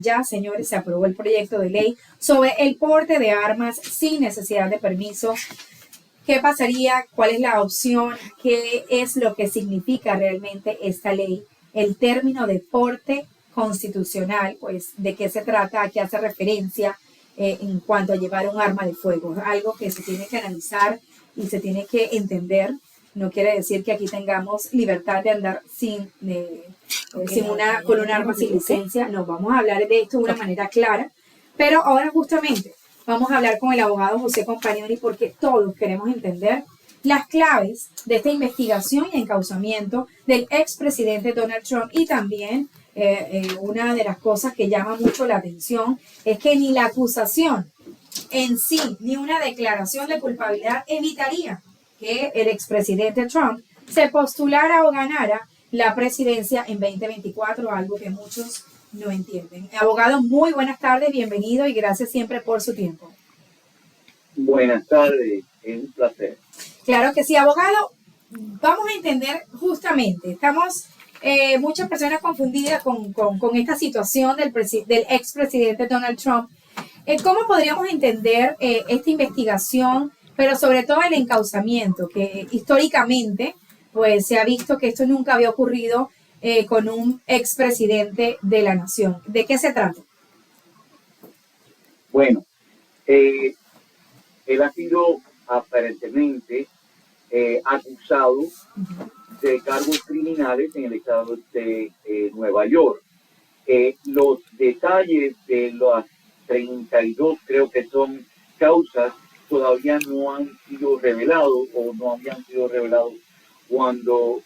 Ya, señores, se aprobó el proyecto de ley sobre el porte de armas sin necesidad de permiso. ¿Qué pasaría? ¿Cuál es la opción? ¿Qué es lo que significa realmente esta ley? El término de porte constitucional, pues, ¿de qué se trata? ¿A qué hace referencia en cuanto a llevar un arma de fuego? Algo que se tiene que analizar y se tiene que entender. No quiere decir que aquí tengamos libertad de andar con un arma sin licencia. No, vamos a hablar de esto de una manera clara. Pero ahora justamente vamos a hablar con el abogado José Compagnoni porque todos queremos entender las claves de esta investigación y encauzamiento del expresidente Donald Trump y también una de las cosas que llama mucho la atención es que ni la acusación en sí ni una declaración de culpabilidad evitaría que el expresidente Trump se postulara o ganara la presidencia en 2024, algo que muchos no entienden. Abogado, muy buenas tardes, bienvenido y gracias siempre por su tiempo. Buenas tardes, es un placer. Claro que sí, abogado. Vamos a entender justamente, estamos muchas personas confundidas con esta situación del expresidente Donald Trump. ¿Cómo podríamos entender esta investigación, pero sobre todo el encauzamiento, que históricamente pues se ha visto que esto nunca había ocurrido con un expresidente de la nación? ¿De qué se trata? Bueno, él ha sido aparentemente acusado de cargos criminales en el estado de Nueva York. Los detalles de las 32, creo que son causas, todavía no han sido revelados o no habían sido revelados cuando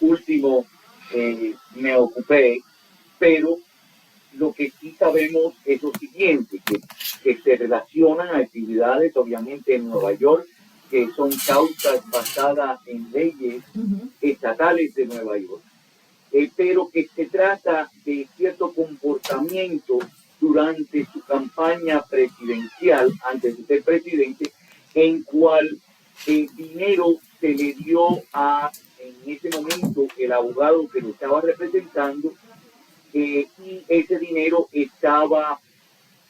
último me ocupé, pero lo que sí sabemos es lo siguiente, que se relacionan a actividades obviamente en Nueva York, que son causas basadas en leyes estatales de Nueva York, pero que se trata de cierto comportamiento durante su campaña presidencial, antes de ser presidente, en cual el dinero se le dio en ese momento, el abogado que lo estaba representando, y ese dinero estaba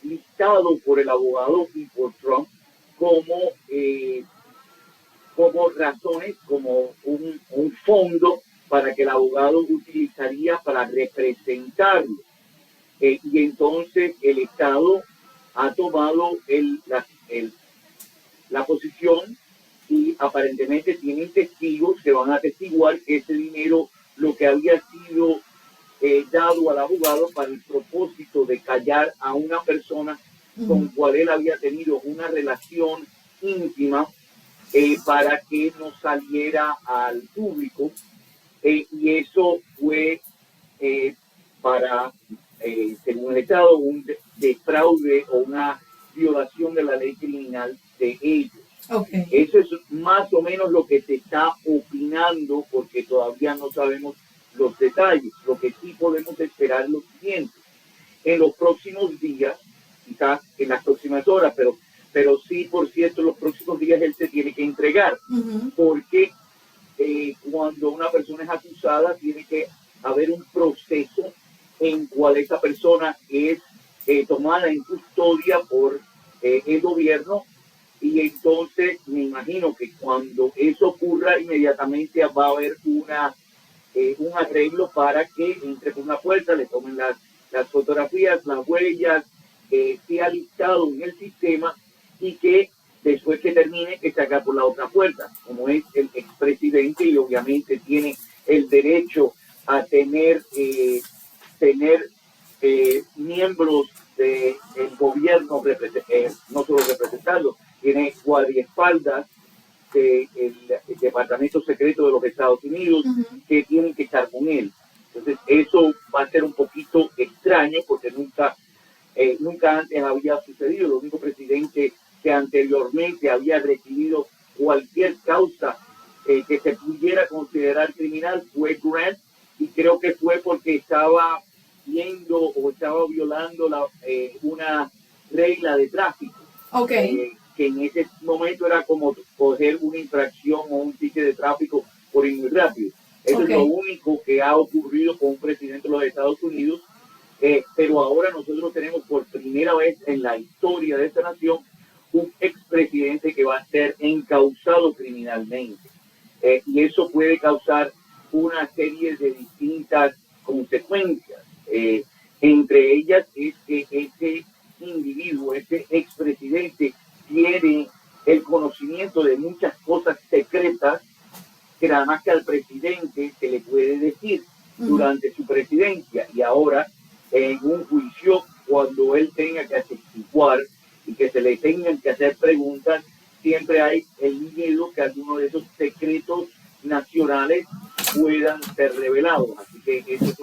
listado por el abogado y por Trump como razones, como un fondo para que el abogado utilizaría para representarlo. Y entonces el Estado ha tomado la posición y aparentemente tienen testigos que van a atestiguar que ese dinero lo que había sido dado al abogado para el propósito de callar a una persona con cual él había tenido una relación íntima para que no saliera al público, y eso fue para, según el Estado, un defraude o una violación de la ley criminal de ellos. Okay. Eso es más o menos lo que se está opinando, porque todavía no sabemos los detalles. Lo que sí podemos esperar es lo siguiente: en los próximos días, quizás en las próximas horas, pero sí, por cierto, los próximos días él se tiene que entregar, porque cuando una persona es acusada tiene que haber un proceso en cual esa persona es tomada en custodia por el gobierno, y entonces me imagino que cuando eso ocurra inmediatamente va a haber un arreglo para que entre por una puerta, le tomen las fotografías, las huellas, sea listado en el sistema y que después que termine que salga por la otra puerta, como es el expresidente, y obviamente tiene el derecho a tener miembros del gobierno, no solo representarlo, tiene guardaespaldas del Departamento Secreto de los Estados Unidos que tienen que estar con él. Entonces eso va a ser un poquito extraño porque nunca antes había sucedido. El único presidente que anteriormente había recibido cualquier causa que se pudiera considerar criminal fue Grant, y creo que fue porque estaba violando una regla de tráfico. Okay. Que en ese momento era como coger una infracción o un ticket de tráfico por ir muy rápido. Eso es lo Ok. único que ha ocurrido con un presidente de los Estados Unidos. Pero ahora nosotros tenemos por primera vez en la historia de esta nación un expresidente que va a ser encausado criminalmente. Y eso puede causar una serie de distintas consecuencias. Entre ellas es que este individuo, este expresidente, tiene el conocimiento de muchas cosas secretas que nada más que al presidente se le puede decir durante su presidencia. Y ahora, en un juicio, cuando él tenga que atestiguar y que se le tengan que hacer preguntas, siempre hay el miedo que algunos de esos secretos nacionales puedan ser revelados. Así que eso es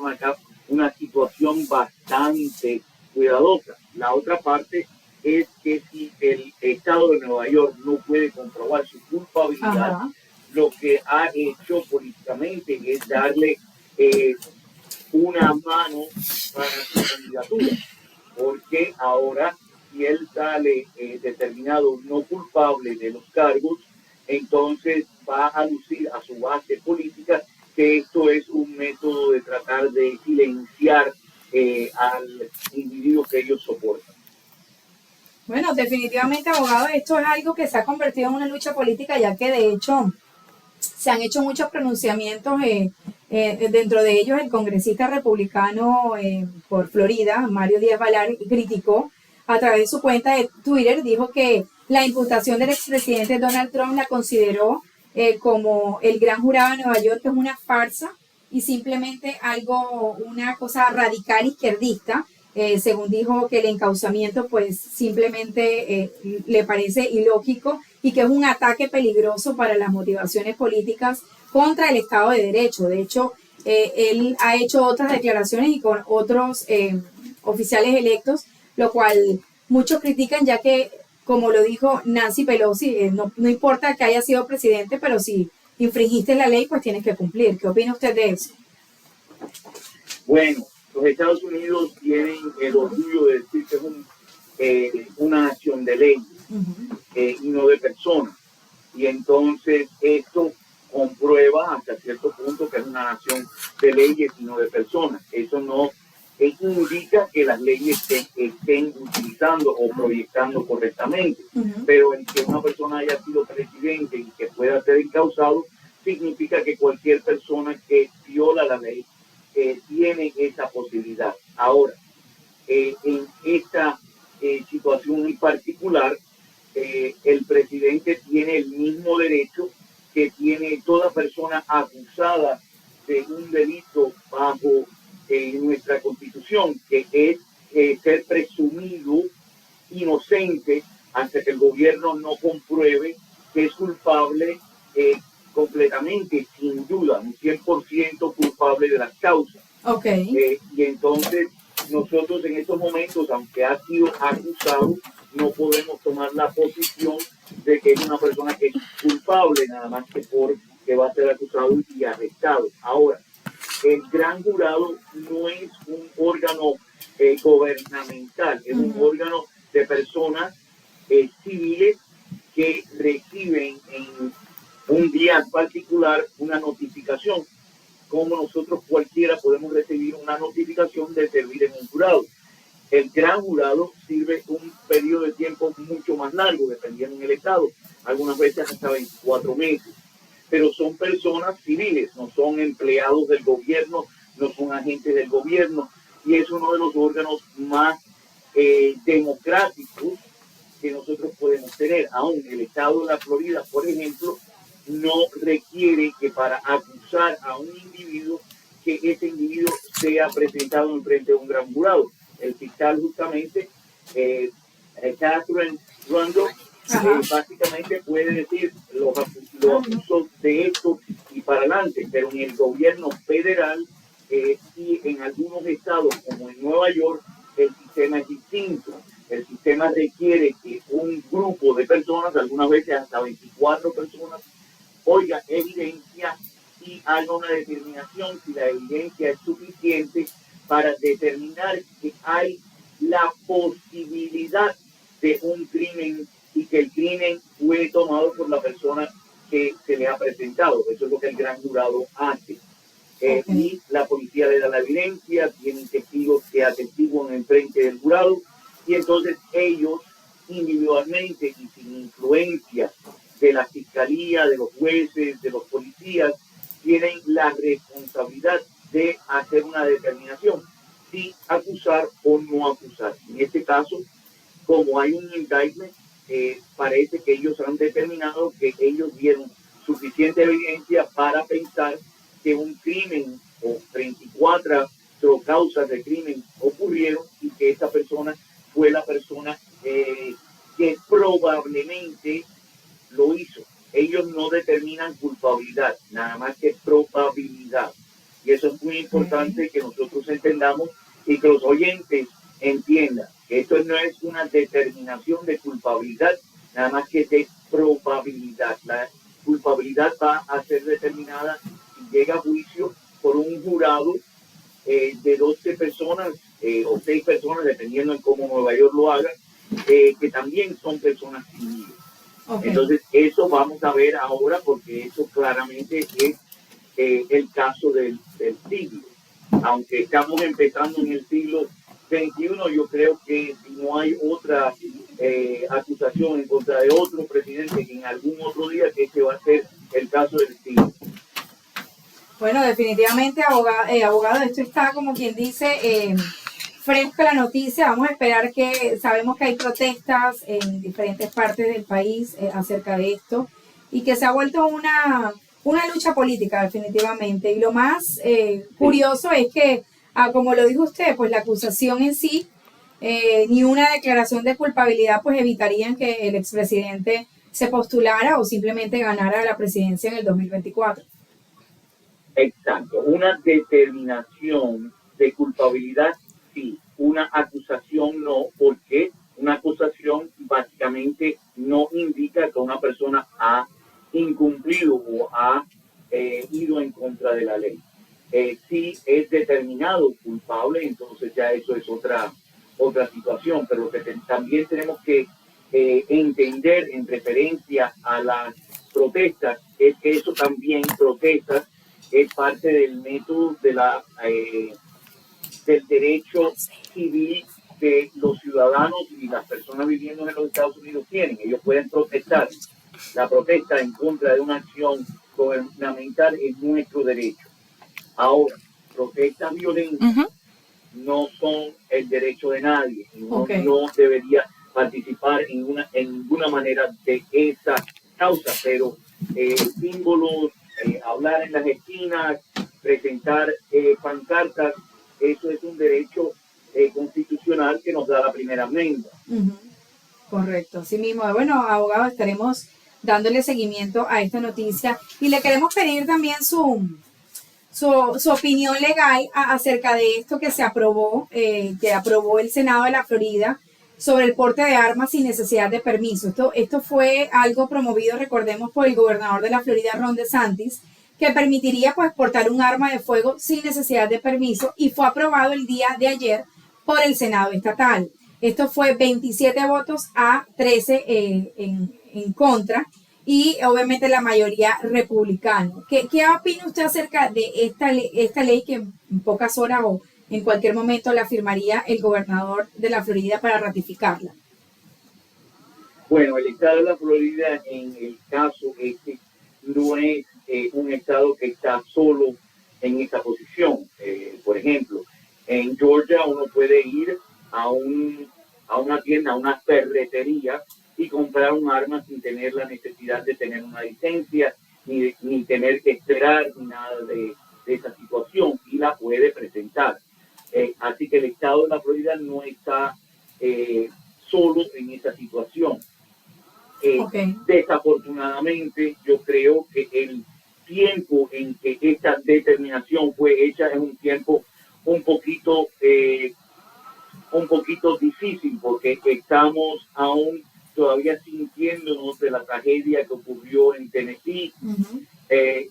una situación bastante cuidadosa. La otra parte es que si el Estado de Nueva York no puede comprobar su culpabilidad, Ajá. lo que ha hecho políticamente es darle una mano para su candidatura, porque ahora si él sale determinado no culpable de los cargos, entonces va a lucir a su base política que esto es un método de tratar de silenciar al individuo que ellos soportan. Bueno, definitivamente, abogado, esto es algo que se ha convertido en una lucha política, ya que de hecho se han hecho muchos pronunciamientos, dentro de ellos el congresista republicano por Florida, Mario Díaz Balart, criticó a través de su cuenta de Twitter, dijo que la imputación del expresidente Donald Trump la consideró como el gran jurado de Nueva York, que es una farsa y simplemente algo, una cosa radical izquierdista. Según dijo que el encauzamiento pues simplemente le parece ilógico y que es un ataque peligroso para las motivaciones políticas contra el Estado de Derecho. De hecho, él ha hecho otras declaraciones y con otros oficiales electos, lo cual muchos critican ya que, como lo dijo Nancy Pelosi, no importa que haya sido presidente, pero si infringiste la ley, pues tienes que cumplir. ¿Qué opina usted de eso? Bueno, los Estados Unidos tienen el orgullo de decir que es una nación de leyes y no de personas. Y entonces esto comprueba hasta cierto punto que es una nación de leyes y no de personas. Eso no indica que las leyes se estén utilizando o proyectando correctamente, pero el que una persona haya sido presidente y que pueda ser encausado significa que cualquier persona que viola la ley tiene esa posibilidad. Ahora, en esta situación en particular, el presidente tiene el mismo derecho que tiene toda persona acusada de un delito bajo nuestra Constitución, que es ser presumido inocente hasta que el gobierno no compruebe que es culpable completamente, sin duda, un 100% culpable de las causas. Ok. Y entonces nosotros en estos momentos, aunque ha sido acusado, no podemos tomar la posición de que es una persona que es culpable nada más que porque va a ser acusado y arrestado. Ahora, el gran jurado no es un órgano gubernamental, es un órgano de personas civiles que reciben en un día particular una notificación, como nosotros cualquiera podemos recibir una notificación de servir en un jurado. El gran jurado sirve un periodo de tiempo mucho más largo, dependiendo del estado, algunas veces hasta 24 meses, pero son personas civiles, no son empleados del gobierno, no son agentes del gobierno, y es uno de los órganos más democráticos que nosotros podemos tener. Aún el estado de la Florida, por ejemplo, no requiere que para acusar a un individuo, que ese individuo sea presentado en frente de un gran jurado. El fiscal justamente, Catherine Rundle, básicamente puede decir los acusos de esto y para adelante, pero en el gobierno federal y en algunos estados como en Nueva York el sistema es distinto. El sistema requiere que un grupo de personas, algunas veces hasta 24 personas, oiga evidencia y haga una determinación si la evidencia es suficiente para determinar que hay la posibilidad de un crimen y que el crimen fue tomado por la persona que se le ha presentado. Eso es lo que el gran jurado hace. Okay. Y la policía le da la evidencia, tienen testigos que atestiguan en frente del jurado, y entonces ellos individualmente y sin influencia de la fiscalía, de los jueces, de los policías, tienen la responsabilidad de hacer una determinación si acusar o no acusar. En este caso, como hay un indictment, parece que ellos han determinado que ellos dieron suficiente evidencia para pensar que un crimen o 34 causas de crimen ocurrieron y que esa persona fue la persona que probablemente lo hizo. Ellos no determinan culpabilidad, nada más que probabilidad. Y eso es muy importante que nosotros entendamos y que los oyentes entiendan que esto no es una determinación de culpabilidad, nada más que de probabilidad. La culpabilidad va a ser determinada si llega a juicio por un jurado de 12 personas o 6 personas, dependiendo en cómo Nueva York lo haga, que también son personas civiles. Okay. Entonces, eso vamos a ver ahora porque eso claramente es el caso del siglo. Aunque estamos empezando en el siglo XXI, yo creo que si no hay otra acusación en contra de otro presidente en algún otro día, que este va a ser el caso del siglo. Bueno, definitivamente, abogado, esto está como quien dice fresca la noticia. Vamos a esperar que sabemos que hay protestas en diferentes partes del país acerca de esto y que se ha vuelto una lucha política definitivamente. Y lo más curioso es que, como lo dijo usted, pues la acusación en sí, ni una declaración de culpabilidad pues evitarían que el expresidente se postulara o simplemente ganara la presidencia en el 2024. Exacto, una determinación de culpabilidad sí, una acusación no, porque una acusación básicamente no indica que una persona ha incumplido o ha ido en contra de la ley. Si es determinado culpable, entonces ya eso es otra situación, pero lo que también tenemos que entender en referencia a las protestas es que eso también protestas es parte del método de del derecho civil que los ciudadanos y las personas viviendo en los Estados Unidos tienen. Ellos pueden protestar. La protesta en contra de una acción gubernamental es nuestro derecho. Ahora, protestas violentas no son el derecho de nadie. No debería participar en ninguna manera de esa causa, pero símbolos, hablar en las esquinas, presentar pancartas, eso es un derecho constitucional que nos da la primera enmienda. Correcto, así mismo. Bueno, abogado, estaremos dándole seguimiento a esta noticia y le queremos pedir también su opinión legal acerca de esto que se aprobó, que aprobó el Senado de la Florida sobre el porte de armas sin necesidad de permiso. Esto fue algo promovido, recordemos, por el gobernador de la Florida, Ron DeSantis, que permitiría pues portar un arma de fuego sin necesidad de permiso y fue aprobado el día de ayer por el Senado estatal. Esto fue 27 votos a 13 en contra y obviamente la mayoría republicana. ¿Qué opina usted acerca de esta ley que en pocas horas o en cualquier momento la firmaría el gobernador de la Florida para ratificarla? Bueno, el estado de la Florida en el caso este no es un estado que está solo en esa posición. Por ejemplo, en Georgia uno puede ir a una tienda, a una ferretería y comprar un arma sin tener la necesidad de tener una licencia, ni tener que esperar, ni nada de esa situación, y la puede presentar. Así que el estado de la Florida no está solo en esa situación. Desafortunadamente, yo creo que el tiempo en que esta determinación fue hecha es un tiempo un poquito difícil, porque estamos aún todavía sintiéndonos de la tragedia que ocurrió en Tennessee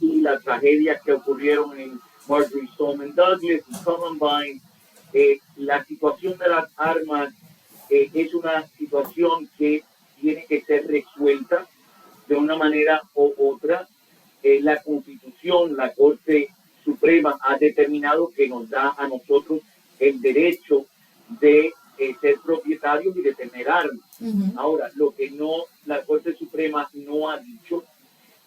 y las tragedias que ocurrieron en Marjorie Stoneman Douglas y Columbine. La situación de las armas es una situación que tiene que ser resuelta de una manera u otra, la Constitución, la Corte Suprema ha determinado que nos da a nosotros el derecho de ser propietarios y de tener armas. Ahora, lo que no, la Corte Suprema no ha dicho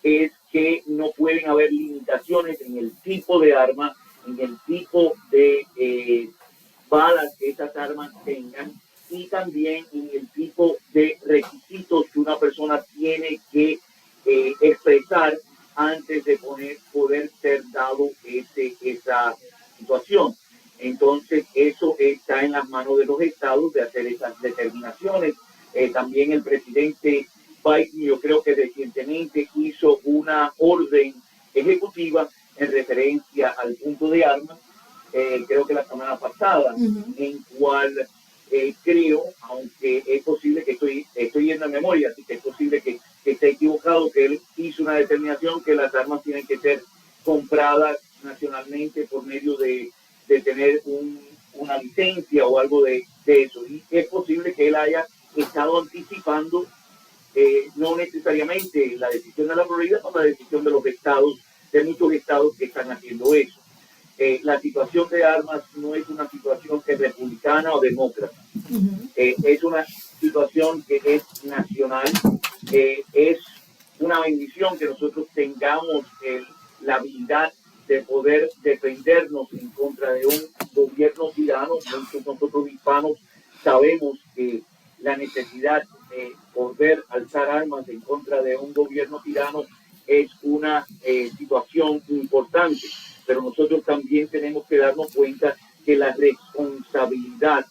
es que no pueden haber limitaciones en el tipo de arma, en el tipo de balas que esas armas tengan y también en el tipo de requisitos que una persona tiene que expresar antes de poder ser dado esa situación. Entonces, eso está en las manos de los estados de hacer esas determinaciones. También el presidente Biden, yo creo que recientemente hizo una orden ejecutiva en referencia al punto de armas, creo que la semana pasada, en cual creo, aunque es posible que estoy yendo en memoria, así que es posible que esté equivocado, que él hizo una determinación que las armas tienen que ser compradas nacionalmente por medio de tener una licencia o algo de eso. Y es posible que él haya estado anticipando no necesariamente la decisión de la Florida, sino la decisión de los estados, de muchos estados que están haciendo eso. La situación de armas no es una situación que es republicana o demócrata. Es una situación que es nacional. Es una bendición que nosotros tengamos la habilidad de poder defendernos en contra de un gobierno tirano. Muchos nosotros hispanos sabemos que la necesidad de poder alzar armas en contra de un gobierno tirano es una situación importante, pero nosotros también tenemos que darnos cuenta que la responsabilidad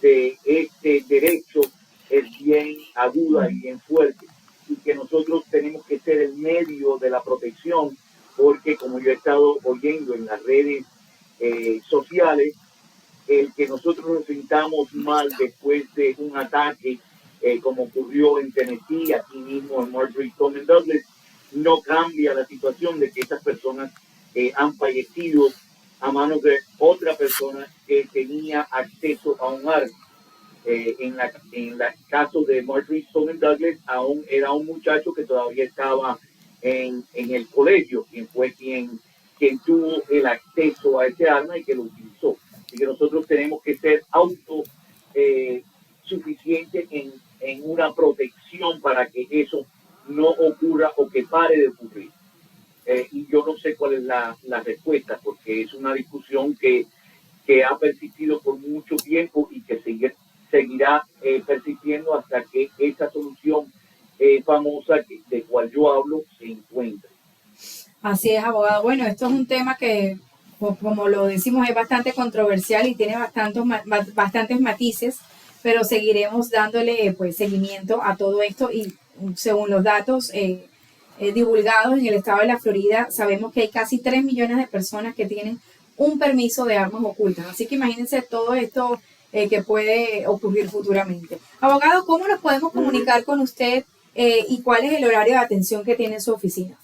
de este derecho es bien aguda y bien fuerte, y que nosotros tenemos que ser el medio de la protección, porque como yo he estado oyendo en las redes sociales, el que nosotros nos sintamos mal después de un ataque como ocurrió en Tennessee, aquí mismo en Marjorie Stoneman Douglas, no cambia la situación de que estas personas han fallecido a manos de otra persona que tenía acceso a un arma. En el caso de Marjorie Stoneman Douglas, aún era un muchacho que todavía estaba en el colegio, quien fue quien tuvo el acceso a ese arma y que lo utilizó. Y que nosotros tenemos que ser autosuficientes en una protección para que eso no ocurra o que pare de ocurrir. Y yo no sé cuál es la respuesta, porque es una discusión que ha persistido por mucho tiempo y que seguirá persistiendo hasta que esa solución famosa de cual yo hablo se encuentre. Así es, abogado. Bueno, esto es un tema que, como lo decimos, es bastante controversial y tiene bastantes matices, pero seguiremos dándole pues seguimiento a todo esto y según los datos divulgados en el estado de la Florida, sabemos que hay casi 3 millones de personas que tienen un permiso de armas ocultas. Así que imagínense todo esto que puede ocurrir futuramente. Abogado, ¿cómo nos podemos comunicar con usted y cuál es el horario de atención que tiene en su oficina?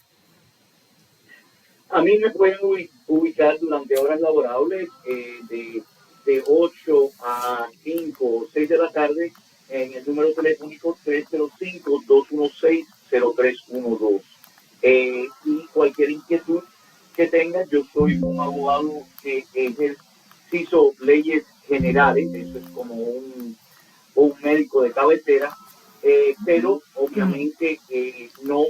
A mí me pueden ubicar durante horas laborables de 8 a 5 o 6 de la tarde en el número telefónico 305-216-0312. Y cualquier inquietud que tenga, yo soy un abogado que ejercizo leyes generales, eso es como un médico de cabecera, pero obviamente no,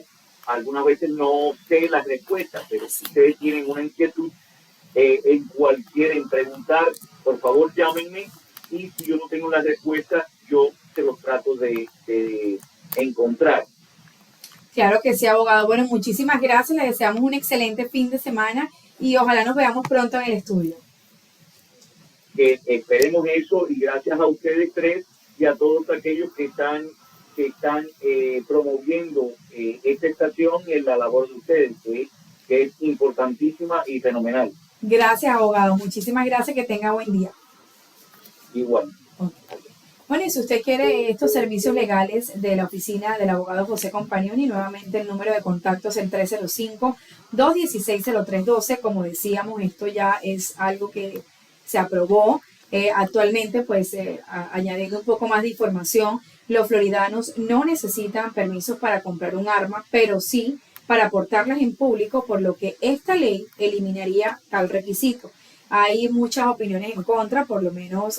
algunas veces no sé las respuestas, pero si ustedes tienen una inquietud en cual quieren preguntar, por favor llámenme, y si yo no tengo la respuesta, yo se los trato de encontrar. Claro que sí, abogado. Bueno, muchísimas gracias. Le deseamos un excelente fin de semana y ojalá nos veamos pronto en el estudio. Esperemos eso, y gracias a ustedes tres y a todos aquellos que están promoviendo esta estación y en la labor de ustedes, que es importantísima y fenomenal. Gracias, abogado. Muchísimas gracias. Que tenga buen día. Igual. Okay. Bueno, y si usted quiere estos servicios legales de la oficina del abogado José Compagnoni, nuevamente el número de contacto es el 305-216-0312. Como decíamos, esto ya es algo que se aprobó actualmente, pues añadiendo un poco más de información. Los floridanos no necesitan permisos para comprar un arma, pero sí para portarlas en público, por lo que esta ley eliminaría tal requisito. Hay muchas opiniones en contra, por lo menos